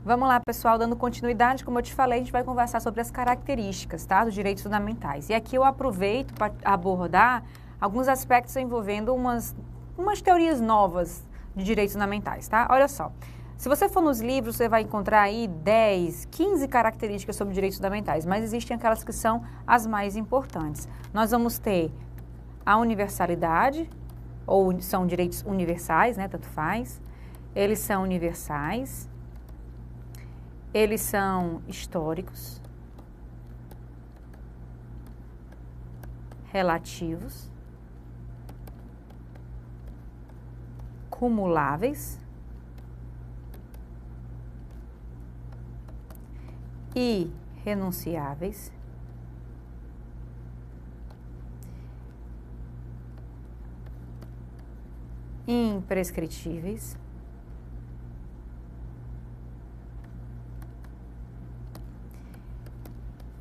Vamos lá, pessoal, dando continuidade, como eu te falei, a gente vai conversar sobre as características, tá, dos direitos fundamentais. E aqui eu aproveito para abordar alguns aspectos envolvendo umas teorias novas de direitos fundamentais, tá? Olha só, se você for nos livros, você vai encontrar aí 10, 15 características sobre direitos fundamentais, mas existem aquelas que são as mais importantes. Nós vamos ter a universalidade, ou são direitos universais, né, tanto faz. Eles são universais. Eles são históricos, relativos, cumuláveis, irrenunciáveis, imprescritíveis,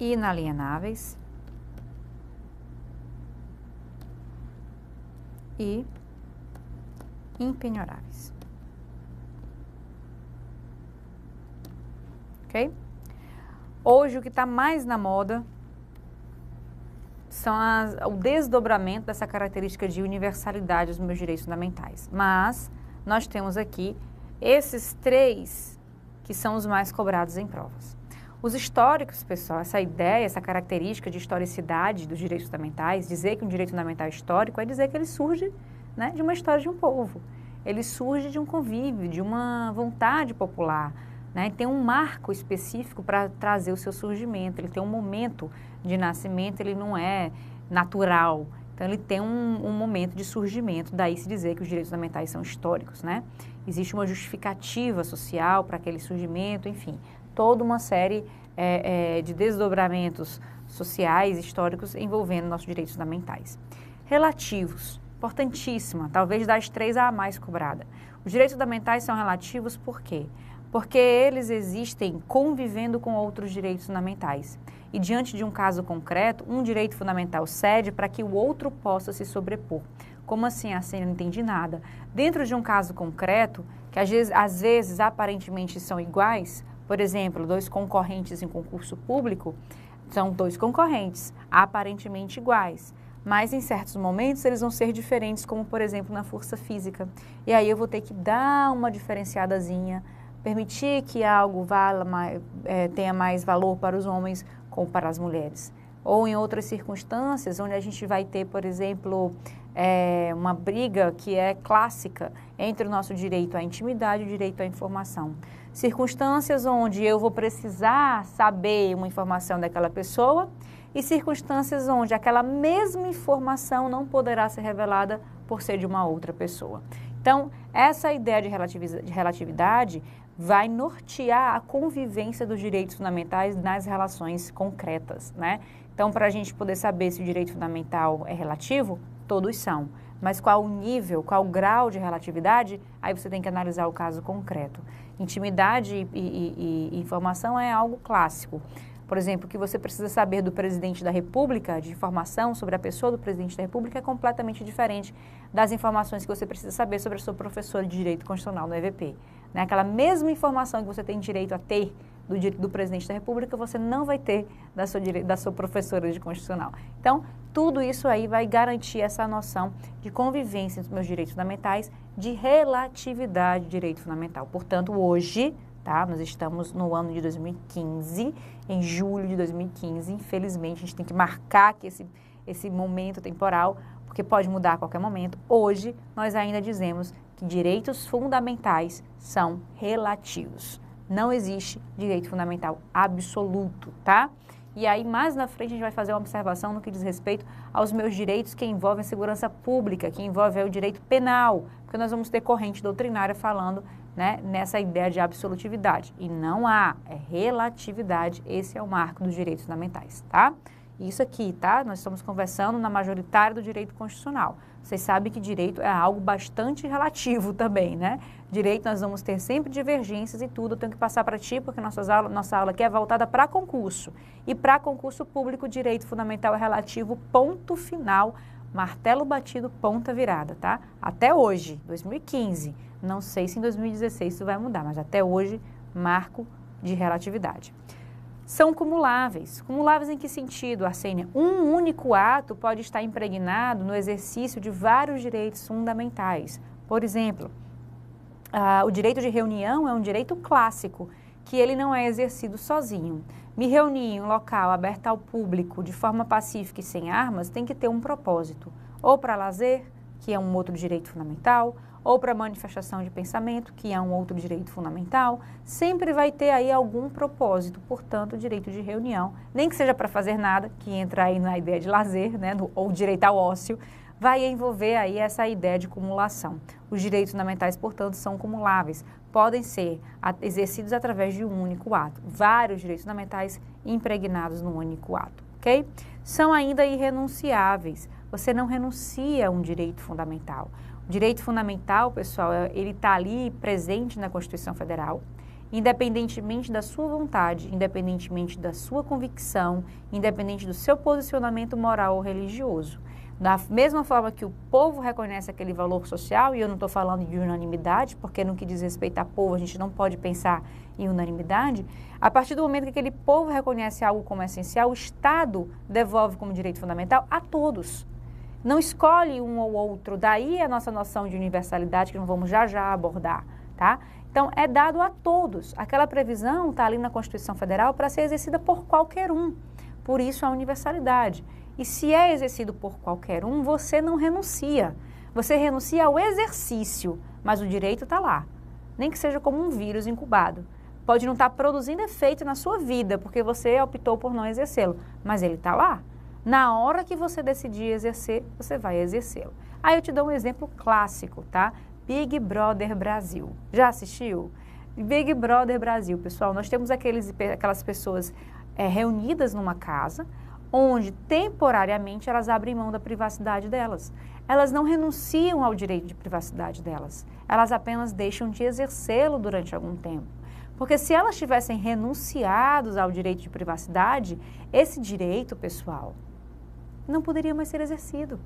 inalienáveis e impenhoráveis. Ok? Hoje o que está mais na moda são o desdobramento dessa característica de universalidade dos meus direitos fundamentais. Mas nós temos aqui esses 3 que são os mais cobrados em provas. Os históricos, pessoal, essa ideia, essa característica de historicidade dos direitos fundamentais, dizer que um direito fundamental é histórico é dizer que ele surge, né, de uma história de um povo. Ele surge de um convívio, de uma vontade popular, né, tem um marco específico para trazer o seu surgimento, ele tem um momento de nascimento, ele não é natural. Então, ele tem um momento de surgimento, daí se dizer que os direitos fundamentais são históricos, né? Existe uma justificativa social para aquele surgimento, enfim, toda uma série de desdobramentos sociais, históricos, envolvendo nossos direitos fundamentais. Relativos, importantíssima, talvez das 3 a mais cobrada. Os direitos fundamentais são relativos por quê? Porque eles existem convivendo com outros direitos fundamentais. E diante de um caso concreto, um direito fundamental cede para que o outro possa se sobrepor. Como assim? Assim, eu não entendi nada. Dentro de um caso concreto, que às vezes aparentemente são iguais, por exemplo, 2 concorrentes em concurso público, são 2 concorrentes, aparentemente iguais. Mas em certos momentos eles vão ser diferentes, como por exemplo na força física. E aí eu vou ter que dar uma diferenciadazinha, permitir que algo tenha mais valor para os homens como para as mulheres. Ou em outras circunstâncias, onde a gente vai ter, por exemplo, uma briga que é clássica entre o nosso direito à intimidade e o direito à informação. Circunstâncias onde eu vou precisar saber uma informação daquela pessoa e circunstâncias onde aquela mesma informação não poderá ser revelada por ser de uma outra pessoa. Então, essa ideia de relatividade vai nortear a convivência dos direitos fundamentais nas relações concretas, né? Então, para a gente poder saber se o direito fundamental é relativo, todos são. Mas qual o nível, qual o grau de relatividade, aí você tem que analisar o caso concreto. Intimidade e informação é algo clássico. Por exemplo, o que você precisa saber do presidente da República, de informação sobre a pessoa do presidente da República, é completamente diferente das informações que você precisa saber sobre a sua professora de Direito Constitucional no EVP. Né? Aquela mesma informação que você tem direito a ter do presidente da República, você não vai ter da sua professora de Constitucional. Então, tudo isso aí vai garantir essa noção de convivência entre os meus direitos fundamentais, de relatividade de direito fundamental. Portanto, hoje, tá, nós estamos no ano de 2015, em julho de 2015, infelizmente, a gente tem que marcar aqui esse momento temporal, porque pode mudar a qualquer momento. Hoje, nós ainda dizemos que direitos fundamentais são relativos. Não existe direito fundamental absoluto, tá? E aí, mais na frente, a gente vai fazer uma observação no que diz respeito aos meus direitos que envolvem a segurança pública, que envolve o direito penal, porque nós vamos ter corrente doutrinária falando, né, nessa ideia de absolutividade. E não há, é relatividade, esse é o marco dos direitos fundamentais, tá? Isso aqui, tá? Nós estamos conversando na majoritária do direito constitucional. Vocês sabem que direito é algo bastante relativo também, né? Direito nós vamos ter sempre divergências e tudo. Eu tenho que passar para ti, porque nossa aula aqui é voltada para concurso. E para concurso público, direito fundamental é relativo, ponto final, martelo batido, ponta virada, tá? Até hoje, 2015. Não sei se em 2016 isso vai mudar, mas até hoje marco de relatividade. São cumuláveis. Cumuláveis em que sentido, Arsênia? Um único ato pode estar impregnado no exercício de vários direitos fundamentais. Por exemplo, o direito de reunião é um direito clássico, que ele não é exercido sozinho. Me reunir em um local aberto ao público de forma pacífica e sem armas tem que ter um propósito, ou para lazer, que é um outro direito fundamental, ou para manifestação de pensamento, que é um outro direito fundamental, sempre vai ter aí algum propósito, portanto, o direito de reunião, nem que seja para fazer nada, que entra aí na ideia de lazer, né, ou direito ao ócio, vai envolver aí essa ideia de cumulação. Os direitos fundamentais, portanto, são cumuláveis, podem ser exercidos através de um único ato, vários direitos fundamentais impregnados num único ato, ok? São ainda irrenunciáveis, você não renuncia a um direito fundamental. O direito fundamental, pessoal, ele está ali presente na Constituição Federal, independentemente da sua vontade, independentemente da sua convicção, independente do seu posicionamento moral ou religioso. Da mesma forma que o povo reconhece aquele valor social, e eu não estou falando de unanimidade, porque no que diz respeito a povo a gente não pode pensar em unanimidade, a partir do momento que aquele povo reconhece algo como essencial, o Estado devolve como direito fundamental a todos. Não escolhe um ou outro, daí a nossa noção de universalidade que nós vamos já abordar, tá? Então, é dado a todos. Aquela previsão está ali na Constituição Federal para ser exercida por qualquer um. Por isso a universalidade. E se é exercido por qualquer um, você não renuncia. Você renuncia ao exercício, mas o direito está lá. Nem que seja como um vírus incubado. Pode não estar produzindo efeito na sua vida, porque você optou por não exercê-lo, mas ele está lá. Na hora que você decidir exercer, você vai exercê-lo. Aí eu te dou um exemplo clássico, tá? Big Brother Brasil. Já assistiu? Big Brother Brasil, pessoal, nós temos aquelas pessoas reunidas numa casa, onde temporariamente elas abrem mão da privacidade delas. Elas não renunciam ao direito de privacidade delas, elas apenas deixam de exercê-lo durante algum tempo. Porque se elas tivessem renunciado ao direito de privacidade, esse direito, pessoal, não poderia mais ser exercido.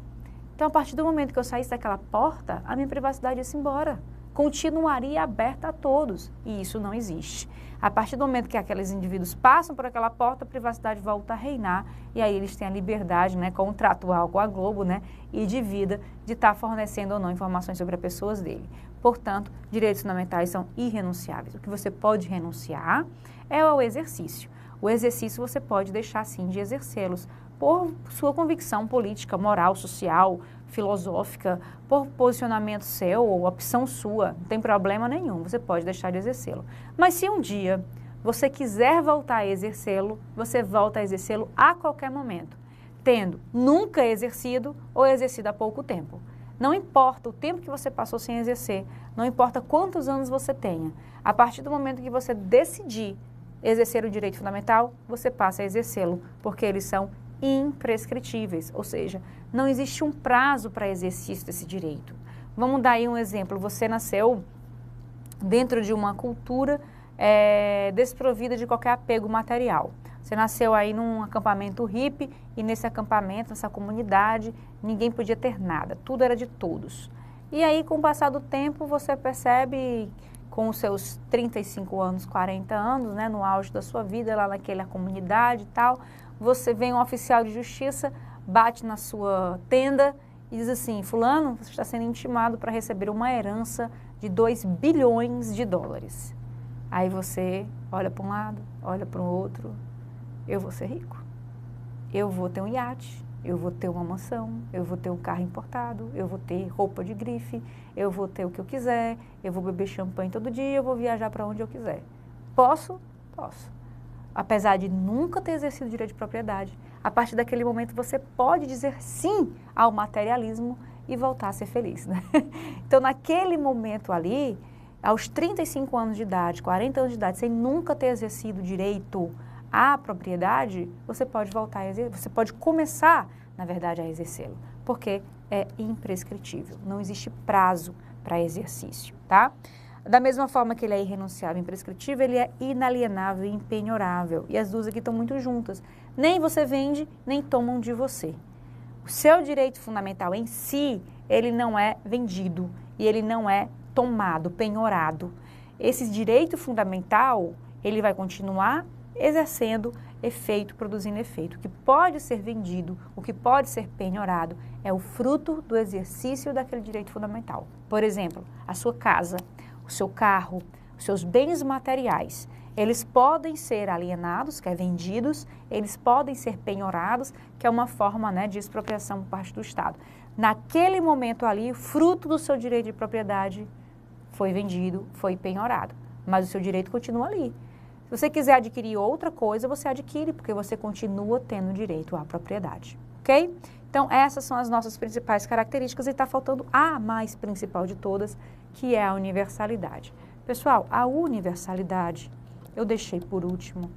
Então, a partir do momento que eu saísse daquela porta, a minha privacidade ia-se embora. Continuaria aberta a todos, e isso não existe. A partir do momento que aqueles indivíduos passam por aquela porta, a privacidade volta a reinar, e aí eles têm a liberdade, né, contratual com a Globo, né, e de vida, de estar fornecendo ou não informações sobre as pessoas dele. Portanto, direitos fundamentais são irrenunciáveis. O que você pode renunciar é ao exercício. O exercício você pode deixar, sim, de exercê-los por sua convicção política, moral, social, filosófica, por posicionamento seu ou opção sua, não tem problema nenhum, você pode deixar de exercê-lo. Mas se um dia você quiser voltar a exercê-lo, você volta a exercê-lo a qualquer momento, tendo nunca exercido ou exercido há pouco tempo. Não importa o tempo que você passou sem exercer, não importa quantos anos você tenha, a partir do momento que você decidir exercer o direito fundamental, você passa a exercê-lo, porque eles são imprescritíveis, ou seja, não existe um prazo para exercício desse direito. Vamos dar aí um exemplo, você nasceu dentro de uma cultura desprovida de qualquer apego material. Você nasceu aí num acampamento hippie e nesse acampamento, nessa comunidade, ninguém podia ter nada, tudo era de todos. E aí, com o passar do tempo, você percebe, com os seus 35 anos, 40 anos, né, no auge da sua vida, lá naquela comunidade e tal, você vem um oficial de justiça, bate na sua tenda e diz assim, fulano, você está sendo intimado para receber uma herança de 2 bilhões de dólares. Aí você olha para um lado, olha para o outro, eu vou ser rico, eu vou ter um iate, eu vou ter uma mansão, eu vou ter um carro importado, eu vou ter roupa de grife, eu vou ter o que eu quiser, eu vou beber champanhe todo dia, eu vou viajar para onde eu quiser. Posso? Posso. Apesar de nunca ter exercido direito de propriedade, a partir daquele momento você pode dizer sim ao materialismo e voltar a ser feliz, né? Então, naquele momento ali, aos 35 anos de idade, 40 anos de idade, sem nunca ter exercido direito à propriedade, você pode voltar a exercer, você pode começar, na verdade, a exercê-lo, porque é imprescritível, não existe prazo para exercício, tá? Da mesma forma que ele é irrenunciável e imprescritível, ele é inalienável e impenhorável. E as duas aqui estão muito juntas. Nem você vende, nem tomam de você. O seu direito fundamental em si, ele não é vendido e ele não é tomado, penhorado. esse direito fundamental, ele vai continuar exercendo efeito, produzindo efeito. O que pode ser vendido, o que pode ser penhorado, é o fruto do exercício daquele direito fundamental. Por exemplo, a sua casa, o seu carro, os seus bens materiais, eles podem ser alienados, que é vendidos, eles podem ser penhorados, que é uma forma, né, de expropriação por parte do Estado. Naquele momento ali, fruto do seu direito de propriedade foi vendido, foi penhorado, mas o seu direito continua ali. Se você quiser adquirir outra coisa, você adquire, porque você continua tendo direito à propriedade, ok? Então, essas são as nossas principais características e está faltando a mais principal de todas, que é a universalidade. Pessoal, a universalidade eu deixei por último,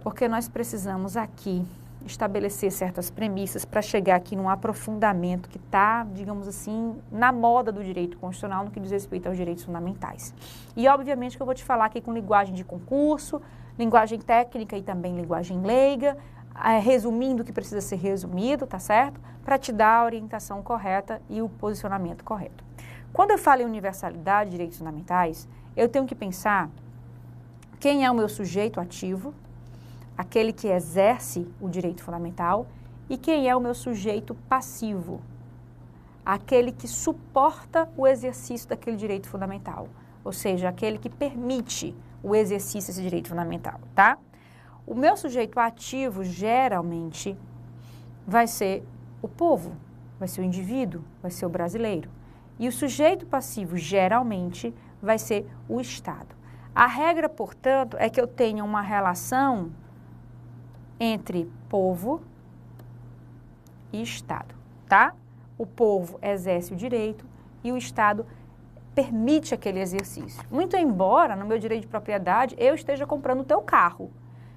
porque nós precisamos aqui estabelecer certas premissas para chegar aqui num aprofundamento que está, digamos assim, na moda do direito constitucional no que diz respeito aos direitos fundamentais. E, obviamente, que eu vou te falar aqui com linguagem de concurso, linguagem técnica e também linguagem leiga, resumindo o que precisa ser resumido, tá certo? Para te dar a orientação correta e o posicionamento correto. Quando eu falo em universalidade de direitos fundamentais, eu tenho que pensar quem é o meu sujeito ativo, aquele que exerce o direito fundamental, e quem é o meu sujeito passivo, aquele que suporta o exercício daquele direito fundamental, ou seja, aquele que permite o exercício desse direito fundamental, tá? O meu sujeito ativo, geralmente, vai ser o povo, vai ser o indivíduo, vai ser o brasileiro. E o sujeito passivo, geralmente, vai ser o Estado. A regra, portanto, é que eu tenha uma relação entre povo e Estado, tá? O povo exerce o direito e o Estado permite aquele exercício. Muito embora, no meu direito de propriedade, eu esteja comprando o teu carro,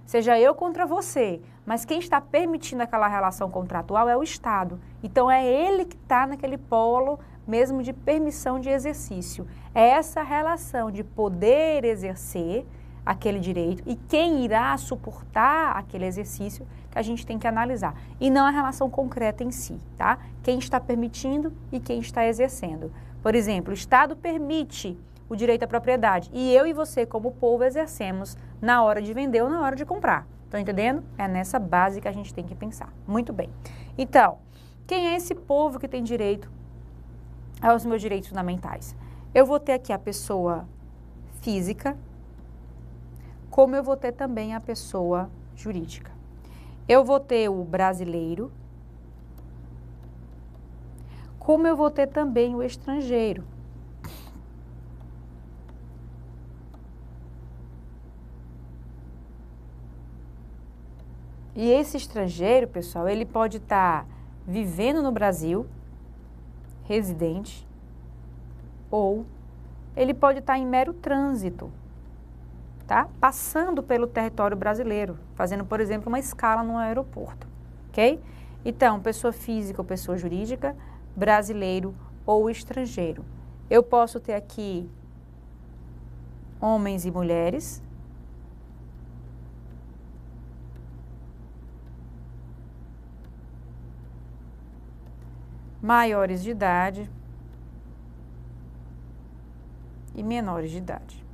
seja eu contra você, mas quem está permitindo aquela relação contratual é o Estado. Então, é ele que está naquele polo mesmo de permissão de exercício. É essa relação de poder exercer aquele direito e quem irá suportar aquele exercício que a gente tem que analisar. E não a relação concreta em si, tá? Quem está permitindo e quem está exercendo. Por exemplo, o Estado permite o direito à propriedade e eu e você, como povo, exercemos na hora de vender ou na hora de comprar. Estão entendendo? É nessa base que a gente tem que pensar. Muito bem. Então, quem é esse povo que tem direito aos meus direitos fundamentais? Eu vou ter aqui a pessoa física, como eu vou ter também a pessoa jurídica. Eu vou ter o brasileiro, como eu vou ter também o estrangeiro. E esse estrangeiro, pessoal, ele pode estar vivendo no Brasil, residente, ou ele pode estar em mero trânsito, tá? Passando pelo território brasileiro, fazendo, por exemplo, uma escala no aeroporto, ok? Então, pessoa física ou pessoa jurídica, brasileiro ou estrangeiro. Eu posso ter aqui homens e mulheres, maiores de idade e menores de idade.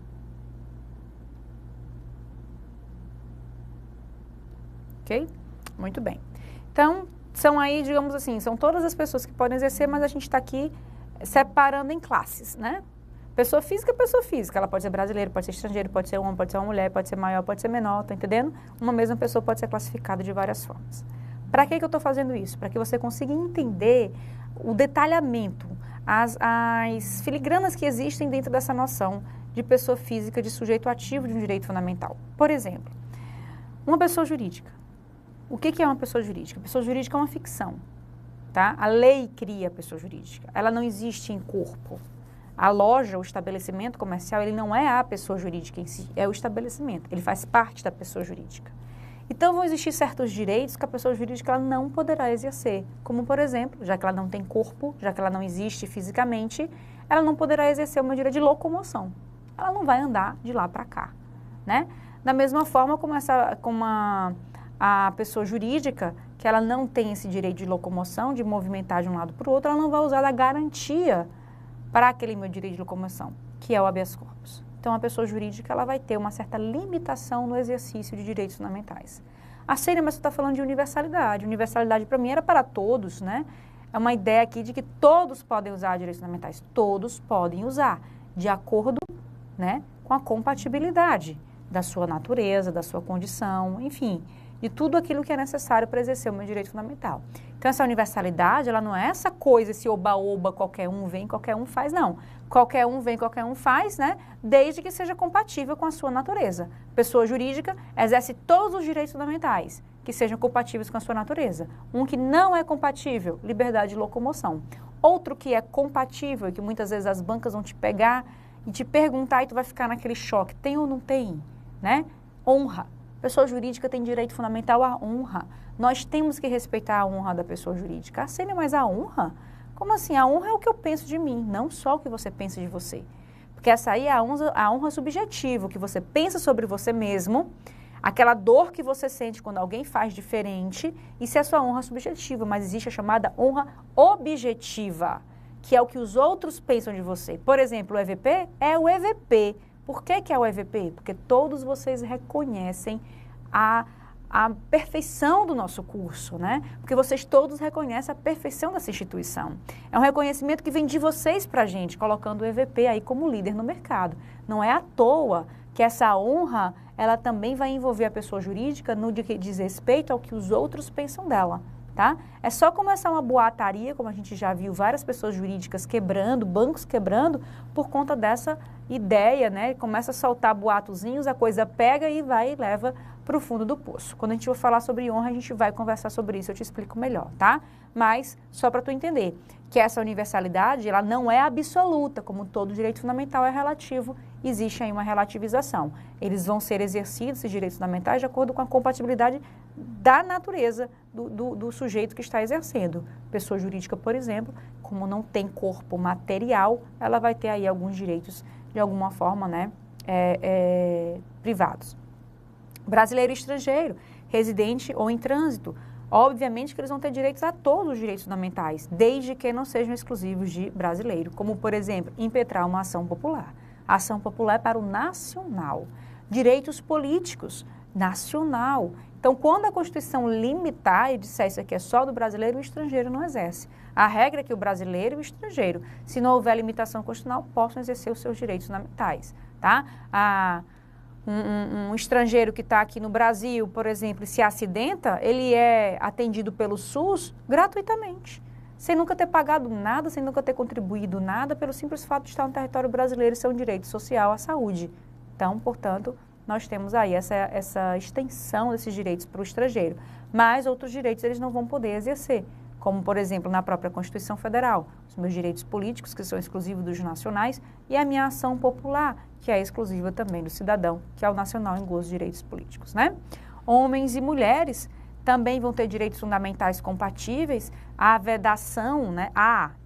Ok? Muito bem. Então, são aí, digamos assim, são todas as pessoas que podem exercer, mas a gente está aqui separando em classes, né? Pessoa física, ela pode ser brasileira, pode ser estrangeiro, pode ser um homem, pode ser uma mulher, pode ser maior, pode ser menor, tá entendendo? Uma mesma pessoa pode ser classificada de várias formas. Para que eu estou fazendo isso? Para que você consiga entender o detalhamento, as filigranas que existem dentro dessa noção de pessoa física, de sujeito ativo de um direito fundamental. Por exemplo, uma pessoa jurídica. O que é uma pessoa jurídica? A pessoa jurídica é uma ficção, tá? A lei cria a pessoa jurídica. Ela não existe em corpo. A loja, o estabelecimento comercial, ele não é a pessoa jurídica em si, é o estabelecimento. Ele faz parte da pessoa jurídica. Então, vão existir certos direitos que a pessoa jurídica ela não poderá exercer, como, por exemplo, já que ela não tem corpo, já que ela não existe fisicamente, ela não poderá exercer o meu direito de locomoção. Ela não vai andar de lá para cá, né? Da mesma forma como a pessoa jurídica, que ela não tem esse direito de locomoção, de movimentar de um lado para o outro, ela não vai usar da garantia para aquele meu direito de locomoção. que é o habeas corpus. Então, a pessoa jurídica ela vai ter uma certa limitação no exercício de direitos fundamentais. A Sênia, mas você está falando de universalidade. Universalidade, para mim, era para todos, né? É uma ideia aqui de que todos podem usar direitos fundamentais. Todos podem usar, de acordo, né, com a compatibilidade da sua natureza, da sua condição, enfim, de tudo aquilo que é necessário para exercer o meu direito fundamental. Então, essa universalidade, ela não é essa coisa, esse oba-oba, qualquer um vem, qualquer um faz, não. Qualquer um vem, qualquer um faz, né? Desde que seja compatível com a sua natureza. Pessoa jurídica exerce todos os direitos fundamentais que sejam compatíveis com a sua natureza. Um que não é compatível, liberdade de locomoção. Outro que é compatível, que muitas vezes as bancas vão te pegar e te perguntar e tu vai ficar naquele choque, tem ou não tem, né? Honra. Pessoa jurídica tem direito fundamental à honra. Nós temos que respeitar a honra da pessoa jurídica. Sênia, mas a honra? Como assim? A honra é o que eu penso de mim, não só o que você pensa de você. Porque essa aí é a honra subjetiva, o que você pensa sobre você mesmo, aquela dor que você sente quando alguém faz diferente, isso é a sua honra subjetiva, mas existe a chamada honra objetiva, que é o que os outros pensam de você. Por exemplo, o EVP é o EVP. Por que é o EVP? Porque todos vocês reconhecem a perfeição do nosso curso, né? Porque vocês todos reconhecem a perfeição dessa instituição. É um reconhecimento que vem de vocês para a gente, colocando o EVP aí como líder no mercado. Não é à toa que essa honra, ela também vai envolver a pessoa jurídica no que diz respeito ao que os outros pensam dela, tá? É só começar uma boataria, como a gente já viu várias pessoas jurídicas quebrando, bancos quebrando, por conta dessa ideia, né? Começa a soltar boatozinhos, a coisa pega e vai e leva para o fundo do poço. Quando a gente for falar sobre honra, a gente vai conversar sobre isso, eu te explico melhor, tá? Mas, só para tu entender, que essa universalidade, ela não é absoluta, como todo direito fundamental é relativo, existe aí uma relativização. Eles vão ser exercidos, esses direitos fundamentais, de acordo com a compatibilidade da natureza do sujeito que está exercendo. Pessoa jurídica, por exemplo, como não tem corpo material, ela vai ter aí alguns direitos, de alguma forma, né, privados. Brasileiro e estrangeiro, residente ou em trânsito, obviamente que eles vão ter direitos a todos os direitos fundamentais, desde que não sejam exclusivos de brasileiro, como, por exemplo, impetrar uma ação popular. A ação popular é para o nacional. Direitos políticos, nacional. Então, quando a Constituição limitar e disser isso aqui é só do brasileiro, o estrangeiro não exerce. A regra é que o brasileiro e o estrangeiro, se não houver limitação constitucional, possam exercer os seus direitos fundamentais, tá? Um estrangeiro que está aqui no Brasil, por exemplo, se acidenta, ele é atendido pelo SUS gratuitamente, sem nunca ter pagado nada, sem nunca ter contribuído nada, pelo simples fato de estar no território brasileiro e ser um direito social à saúde. Então, portanto, nós temos aí essa extensão desses direitos para o estrangeiro. Mas outros direitos eles não vão poder exercer, como, por exemplo, na própria Constituição Federal, os meus direitos políticos, que são exclusivos dos nacionais, e a minha ação popular, que é exclusiva também do cidadão, que é o nacional em gozo de direitos políticos, né? Homens e mulheres também vão ter direitos fundamentais compatíveis à vedação, né?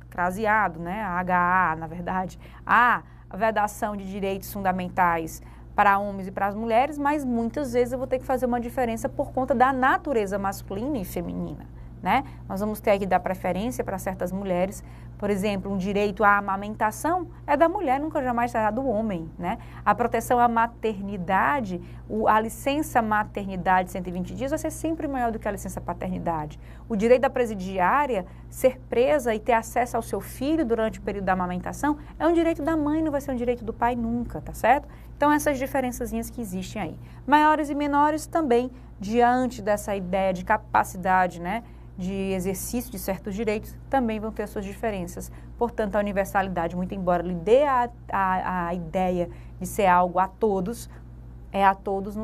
Craseado, né? HA, na verdade, a vedação de direitos fundamentais para homens e para as mulheres, mas muitas vezes eu vou ter que fazer uma diferença por conta da natureza masculina e feminina, né? Nós vamos ter que dar preferência para certas mulheres, por exemplo, um direito à amamentação é da mulher, nunca jamais será do homem, né? A proteção à maternidade, a licença maternidade 120 dias vai ser sempre maior do que a licença paternidade. O direito da presidiária, ser presa e ter acesso ao seu filho durante o período da amamentação é um direito da mãe, não vai ser um direito do pai nunca, tá certo? Então, essas diferençazinhas que existem aí. Maiores e menores também, diante dessa ideia de capacidade, né, de exercício de certos direitos, também vão ter suas diferenças. Portanto, a universalidade, muito embora lhe dê a ideia de ser algo a todos, é a todos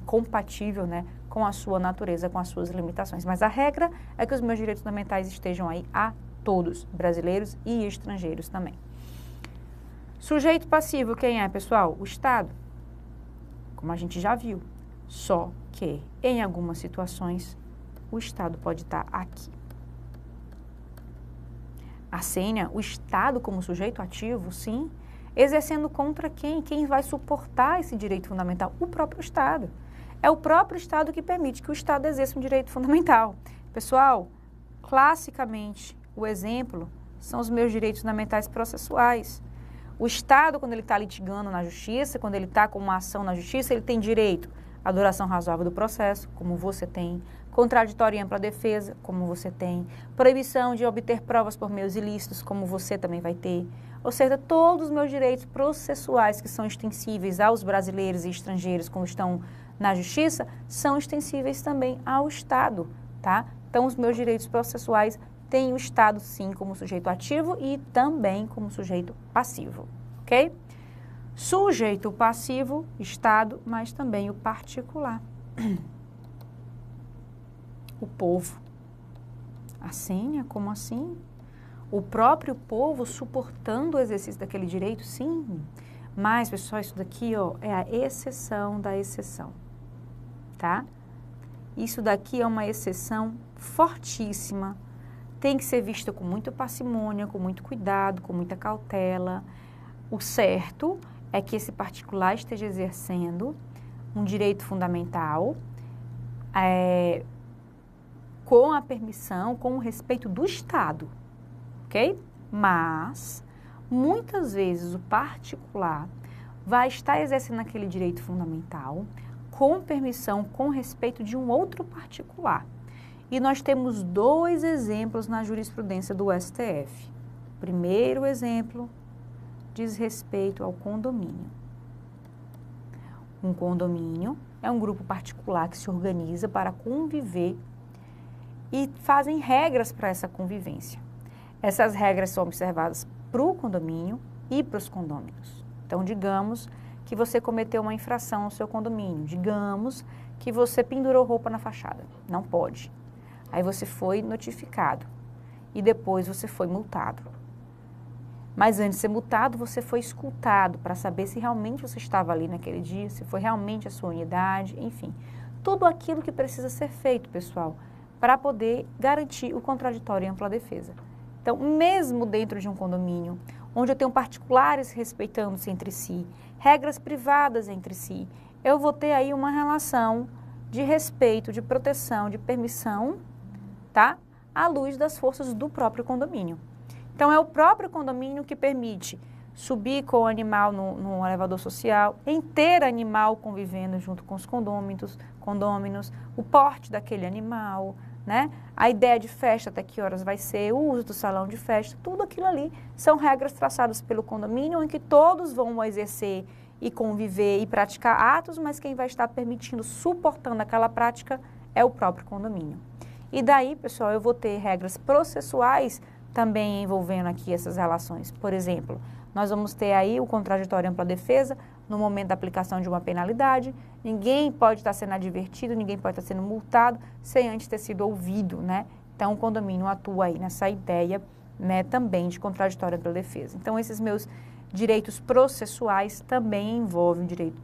compatível, né, com a sua natureza, com as suas limitações. Mas a regra é que os meus direitos fundamentais estejam aí a todos, brasileiros e estrangeiros também. Sujeito passivo, quem é, pessoal? O Estado, como a gente já viu. Só que, em algumas situações, o Estado pode estar aqui. A Sênia, o Estado como sujeito ativo, sim, exercendo contra quem? Quem vai suportar esse direito fundamental? O próprio Estado. É o próprio Estado que permite que o Estado exerça um direito fundamental. Pessoal, classicamente, o exemplo são os meus direitos fundamentais processuais. O Estado, quando ele está litigando na justiça, quando ele está com uma ação na justiça, ele tem direito à duração razoável do processo, como você tem, contraditória e ampla defesa, como você tem, proibição de obter provas por meios ilícitos, como você também vai ter. Ou seja, todos os meus direitos processuais que são extensíveis aos brasileiros e estrangeiros quando estão na justiça, são extensíveis também ao Estado, tá? Então, os meus direitos processuais têm o Estado, sim, como sujeito ativo e também como sujeito passivo, ok? Sujeito passivo, Estado, mas também o particular. O povo. A senha, como assim? O próprio povo suportando o exercício daquele direito, sim. Mas, pessoal, isso daqui, ó, é a exceção da exceção, tá? Isso daqui é uma exceção fortíssima. Tem que ser vista com muita parcimônia, com muito cuidado, com muita cautela. O certo é que esse particular esteja exercendo um direito fundamental, com a permissão, com o respeito do Estado, ok? Mas, muitas vezes, o particular vai estar exercendo aquele direito fundamental com permissão, com respeito de um outro particular. E nós temos 2 exemplos na jurisprudência do STF. O primeiro exemplo diz respeito ao condomínio. Um condomínio é um grupo particular que se organiza para conviver e fazem regras para essa convivência. Essas regras são observadas para o condomínio e para os condôminos. Então, digamos que você cometeu uma infração no seu condomínio. Digamos que você pendurou roupa na fachada. Não pode. Aí você foi notificado e depois você foi multado. Mas antes de ser multado, você foi escutado para saber se realmente você estava ali naquele dia, se foi realmente a sua unidade, enfim. Tudo aquilo que precisa ser feito, pessoal, para poder garantir o contraditório e ampla defesa. Então, mesmo dentro de um condomínio, onde eu tenho particulares respeitando-se entre si, regras privadas entre si, eu vou ter aí uma relação de respeito, de proteção, de permissão, tá? À luz das forças do próprio condomínio. Então, é o próprio condomínio que permite subir com o animal no elevador social, em ter animal convivendo junto com os condôminos, o porte daquele animal, né? A ideia de festa, até que horas vai ser, o uso do salão de festa, tudo aquilo ali são regras traçadas pelo condomínio em que todos vão exercer e conviver e praticar atos, mas quem vai estar permitindo, suportando aquela prática é o próprio condomínio. E daí, pessoal, eu vou ter regras processuais também envolvendo aqui essas relações. Por exemplo, nós vamos ter aí o contraditório e ampla defesa no momento da aplicação de uma penalidade. Ninguém pode estar sendo advertido, ninguém pode estar sendo multado sem antes ter sido ouvido, né? Então, o condomínio atua aí nessa ideia, né, também de contraditório e ampla defesa. Então, esses meus direitos processuais também envolvem o direito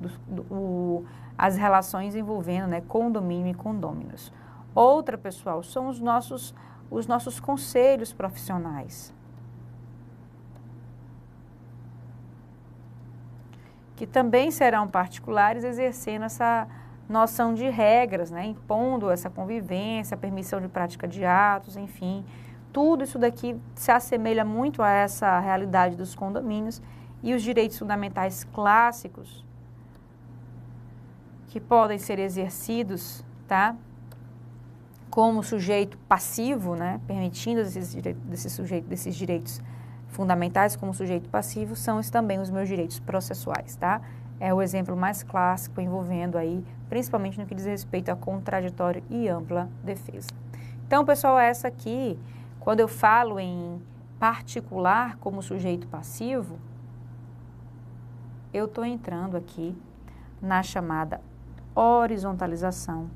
as relações envolvendo, né, condomínio e condôminos. Outra, pessoal, são os nossos conselhos profissionais, que também serão particulares exercendo essa noção de regras, né, impondo essa convivência, permissão de prática de atos, enfim. Tudo isso daqui se assemelha muito a essa realidade dos condomínios e os direitos fundamentais clássicos que podem ser exercidos, tá? Como sujeito passivo, né, permitindo desses direitos fundamentais como sujeito passivo, são também os meus direitos processuais, tá? É o exemplo mais clássico envolvendo aí, principalmente no que diz respeito a contraditório e ampla defesa. Então, pessoal, essa aqui, quando eu falo em particular como sujeito passivo, eu estou entrando aqui na chamada horizontalização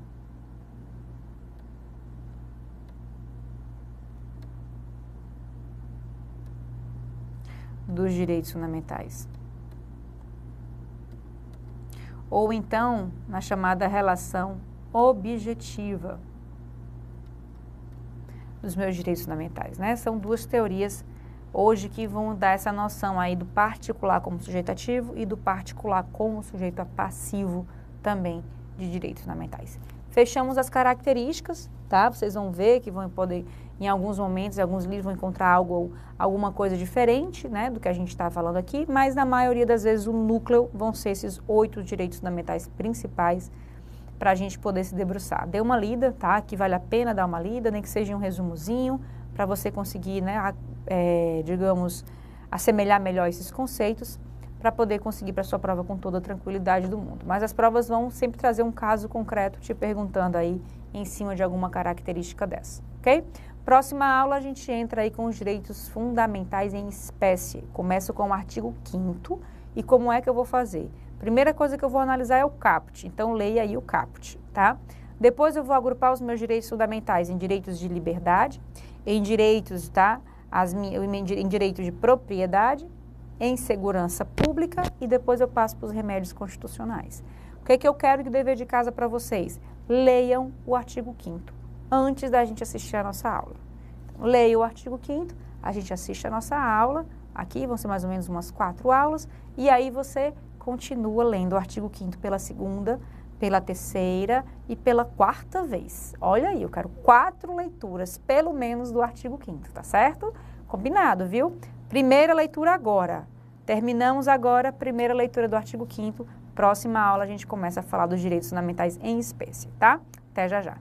dos direitos fundamentais. Ou então, na chamada relação objetiva dos meus direitos fundamentais, né? São 2 teorias hoje que vão dar essa noção aí do particular como sujeito ativo e do particular como sujeito passivo também de direitos fundamentais. Fechamos as características, tá? Vocês vão ver que vão poder, em alguns momentos, em alguns livros vão encontrar alguma coisa diferente, né, do que a gente está falando aqui, mas na maioria das vezes o núcleo vão ser esses 8 direitos fundamentais principais para a gente poder se debruçar. Dê uma lida, tá? Que vale a pena dar uma lida, nem que seja um resumozinho, para você conseguir, né, digamos, assemelhar melhor esses conceitos, para poder conseguir para sua prova com toda a tranquilidade do mundo. Mas as provas vão sempre trazer um caso concreto, te perguntando aí em cima de alguma característica dessa, ok? Próxima aula a gente entra aí com os direitos fundamentais em espécie. Começo com o artigo 5º e como é que eu vou fazer? Primeira coisa que eu vou analisar é o caput, então leia aí o caput, tá? Depois eu vou agrupar os meus direitos fundamentais em direitos de liberdade, em direitos, tá? Em direitos de propriedade, em segurança pública e depois eu passo para os remédios constitucionais. O que eu quero de dever de casa para vocês? Leiam o artigo 5º antes da gente assistir a nossa aula. Então, leia o artigo 5º, a gente assiste a nossa aula, aqui vão ser mais ou menos umas 4 aulas, e aí você continua lendo o artigo 5º pela segunda, pela terceira e pela 4ª vez. Olha aí, eu quero 4 leituras, pelo menos, do artigo 5º, tá certo? Combinado, viu? Primeira leitura agora. Terminamos agora a primeira leitura do artigo 5º. Próxima aula a gente começa a falar dos direitos fundamentais em espécie, tá? Até já já.